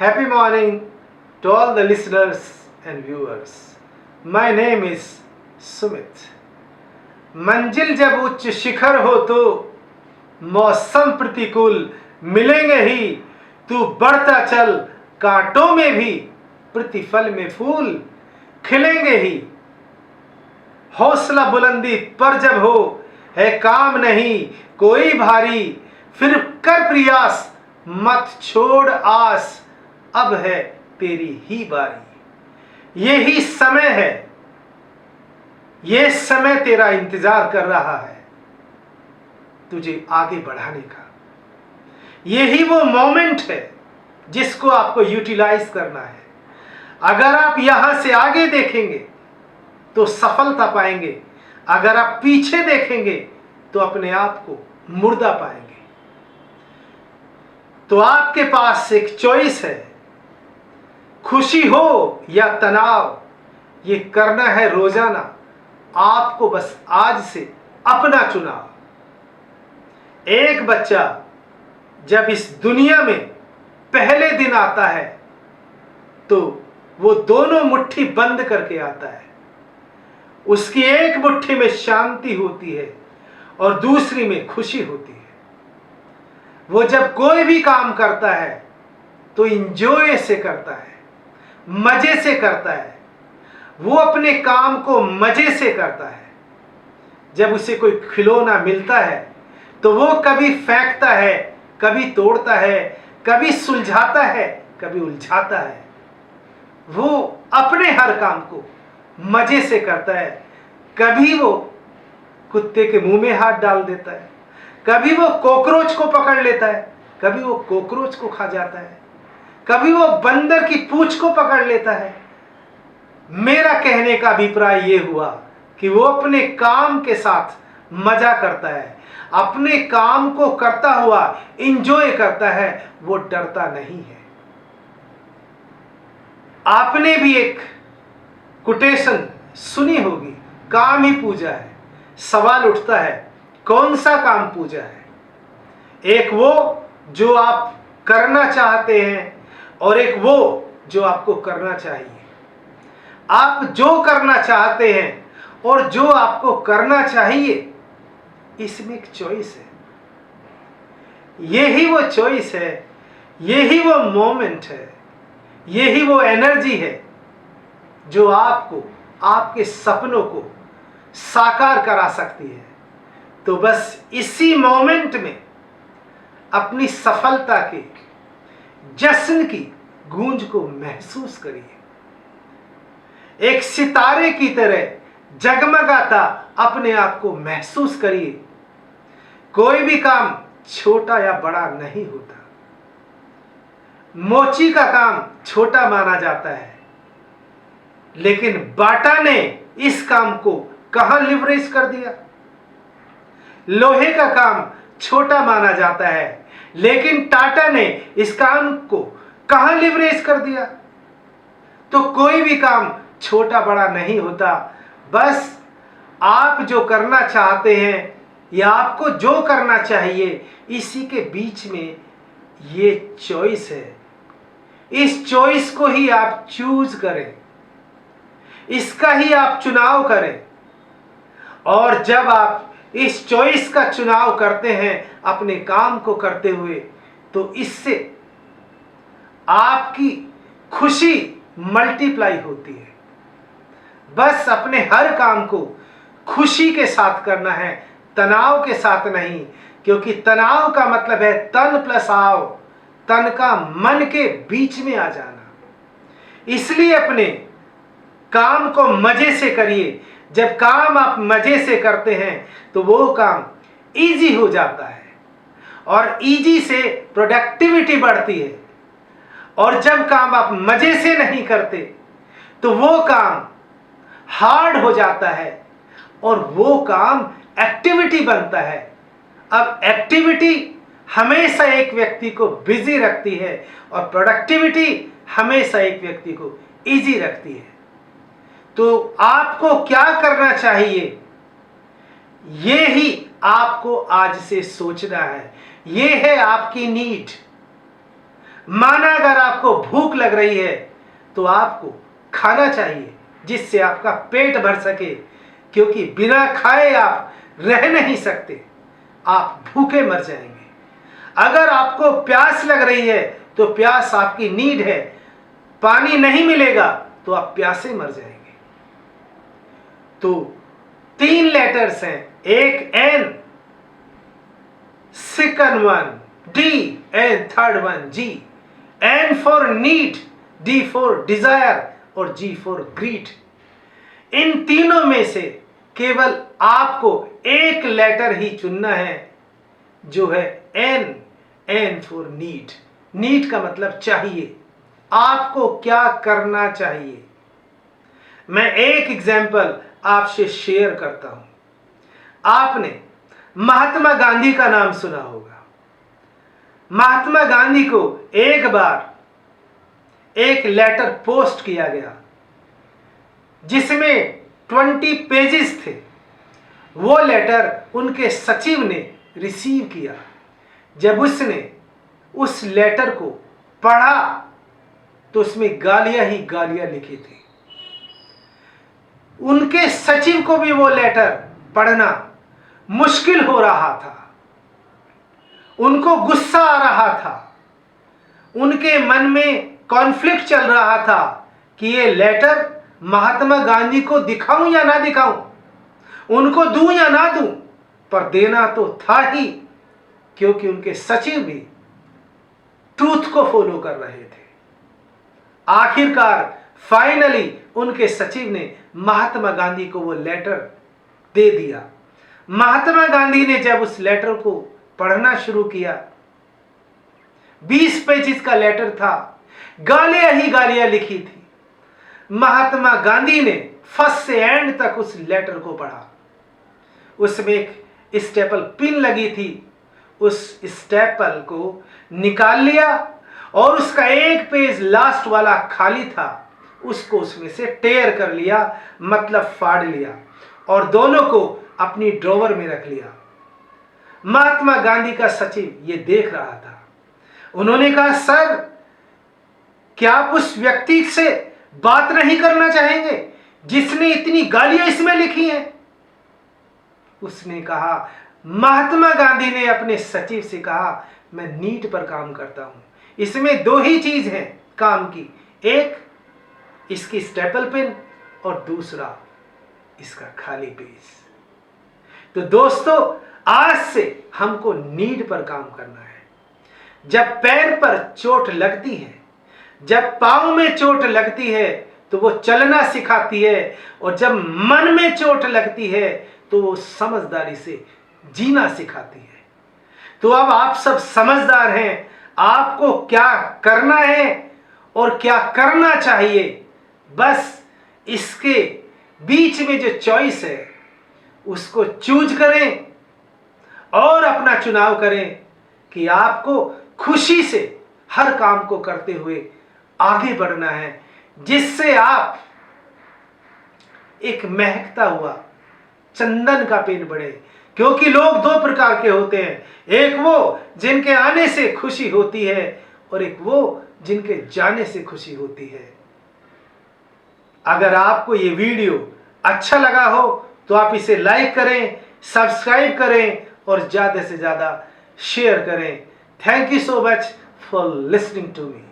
Happy morning to all the listeners and viewers. My name is Sumit. मंजिल जब उच्च शिखर हो तो मौसम प्रतिकूल मिलेंगे ही, तू बढ़ता चल कांटों में भी प्रतिफल में फूल खिलेंगे ही। हौसला बुलंदी पर जब हो, है काम नहीं कोई भारी, फिर कर प्रयास मत छोड़ आस, अब है तेरी ही बारी। यही समय है, ये समय तेरा इंतजार कर रहा है तुझे आगे बढ़ाने का। यही वो मोमेंट है जिसको आपको यूटिलाइज करना है। अगर आप यहां से आगे देखेंगे तो सफलता पाएंगे, अगर आप पीछे देखेंगे तो अपने आप को मुर्दा पाएंगे। तो आपके पास एक चॉइस है, खुशी हो या तनाव, ये करना है रोजाना आपको, बस आज से अपना चुनाव। एक बच्चा जब इस दुनिया में पहले दिन आता है तो वो दोनों मुट्ठी बंद करके आता है। उसकी एक मुट्ठी में शांति होती है और दूसरी में खुशी होती है। वो जब कोई भी काम करता है तो इंजॉय से करता है, मजे से करता है। वो अपने काम को मजे से करता है। जब उसे कोई खिलौना मिलता है तो वो कभी फेंकता है, कभी तोड़ता है, कभी सुलझाता है, कभी उलझाता है। वो अपने हर काम को मजे से करता है। कभी वो कुत्ते के मुंह में हाथ डाल देता है, कभी वो कॉकरोच को पकड़ लेता है, कभी वो कॉकरोच को खा जाता है, कभी वो बंदर की पूंछ को पकड़ लेता है। मेरा कहने का अभिप्राय ये हुआ कि वो अपने काम के साथ मजा करता है, अपने काम को करता हुआ इंजॉय करता है, वो डरता नहीं है। आपने भी एक कोटेशन सुनी होगी, काम ही पूजा है। सवाल उठता है, कौन सा काम पूजा है? एक वो जो आप करना चाहते हैं और एक वो जो आपको करना चाहिए। आप जो करना चाहते हैं और जो आपको करना चाहिए, इसमें एक चॉइस है। यही वो चॉइस है, यही वो मोमेंट है, यही वो एनर्जी है जो आपको आपके सपनों को साकार करा सकती है। तो बस इसी मोमेंट में अपनी सफलता के जश्न की गूंज को महसूस करिए। एक सितारे की तरह जगमगाता अपने आप को महसूस करिए। कोई भी काम छोटा या बड़ा नहीं होता। मोची का काम छोटा माना जाता है, लेकिन बाटा ने इस काम को कहां लिवरेज कर दिया। लोहे का काम छोटा माना जाता है, लेकिन टाटा ने इस काम को कहां लिवरेज कर दिया। तो कोई भी काम छोटा बड़ा नहीं होता। बस आप जो करना चाहते हैं या आपको जो करना चाहिए, इसी के बीच में ये चॉइस है। इस चॉइस को ही आप चूज करें, इसका ही आप चुनाव करें। और जब आप इस चॉइस का चुनाव करते हैं अपने काम को करते हुए, तो इससे आपकी खुशी मल्टीप्लाई होती है। बस अपने हर काम को खुशी के साथ करना है, तनाव के साथ नहीं। क्योंकि तनाव का मतलब है तन प्लस आव, तन का मन के बीच में आ जाना। इसलिए अपने काम को मजे से करिए। जब काम आप मजे से करते हैं तो वो काम इजी हो जाता है और इजी से प्रोडक्टिविटी बढ़ती है। और जब काम आप मजे से नहीं करते तो वो काम हार्ड हो जाता है और वो काम एक्टिविटी बनता है। अब एक्टिविटी हमेशा एक व्यक्ति को बिजी रखती है और प्रोडक्टिविटी हमेशा एक व्यक्ति को इजी रखती है। तो आपको क्या करना चाहिए, ये ही आपको आज से सोचना है। ये है आपकी नीड। माना अगर आपको भूख लग रही है तो आपको खाना चाहिए जिससे आपका पेट भर सके, क्योंकि बिना खाए आप रह नहीं सकते, आप भूखे मर जाएंगे। अगर आपको प्यास लग रही है तो प्यास आपकी नीड है, पानी नहीं मिलेगा तो आप प्यासे मर जाएंगे। तो 3 लेटर्स हैं, एक N, second one D and third one G. N for need, D for desire और जी फॉर ग्रीड। इन तीनों में से केवल आपको एक लेटर ही चुनना है जो है N. N for need. Need का मतलब चाहिए, आपको क्या करना चाहिए। मैं एक एग्जाम्पल आपसे शेयर करता हूं। आपने महात्मा गांधी का नाम सुना होगा। महात्मा गांधी को एक बार एक लेटर पोस्ट किया गया जिसमें 20 पेजेस थे। वो लेटर उनके सचिव ने रिसीव किया। जब उसने उस लेटर को पढ़ा तो उसमें गालियां ही गालियां लिखी थी। उनके सचिव को भी वो लेटर पढ़ना मुश्किल हो रहा था, उनको गुस्सा आ रहा था, उनके मन में कॉन्फ्लिक्ट चल रहा था कि ये लेटर महात्मा गांधी को दिखाऊं या ना दिखाऊं, उनको दूं या ना दूं, पर देना तो था ही, क्योंकि उनके सचिव भी ट्रूथ को फॉलो कर रहे थे। आखिरकार फाइनली उनके सचिव ने महात्मा गांधी को वो लेटर दे दिया। महात्मा गांधी ने जब उस लेटर को पढ़ना शुरू किया, 20 पेजेस का लेटर था, गालियां ही गालियां लिखी थी। महात्मा गांधी ने फर्स्ट से एंड तक उस लेटर को पढ़ा। उसमें एक स्टेपल पिन लगी थी, उस स्टेपल को निकाल लिया और उसका एक पेज लास्ट वाला खाली था, उसको उसमें से टेयर कर लिया, मतलब फाड़ लिया, और दोनों को अपनी ड्रॉवर में रख लिया। महात्मा गांधी का सचिव ये देख रहा था। उन्होंने कहा, सर क्या आप उस व्यक्ति से बात नहीं करना चाहेंगे जिसने इतनी गालियां इसमें लिखी हैं? उसने कहा, महात्मा गांधी ने अपने सचिव से कहा, मैं नीट पर काम करता हूं, इसमें 2 ही चीज हैं काम की, एक इसकी स्टेपल पेन और दूसरा इसका खाली पेज। तो दोस्तों, आज से हमको नीड पर काम करना है। जब पैर पर चोट लगती है, जब पांव में चोट लगती है तो वो चलना सिखाती है, और जब मन में चोट लगती है तो वो समझदारी से जीना सिखाती है। तो अब आप सब समझदार हैं, आपको क्या करना है और क्या करना चाहिए, बस इसके बीच में जो चॉइस है उसको चूज करें और अपना चुनाव करें कि आपको खुशी से हर काम को करते हुए आगे बढ़ना है, जिससे आप एक महकता हुआ चंदन का पेड़ बढ़े। क्योंकि लोग 2 प्रकार के होते हैं, एक वो जिनके आने से खुशी होती है और एक वो जिनके जाने से खुशी होती है। अगर आपको ये वीडियो अच्छा लगा हो तो आप इसे लाइक करें, सब्सक्राइब करें और ज़्यादा से ज़्यादा शेयर करें। Thank you so much for listening to me.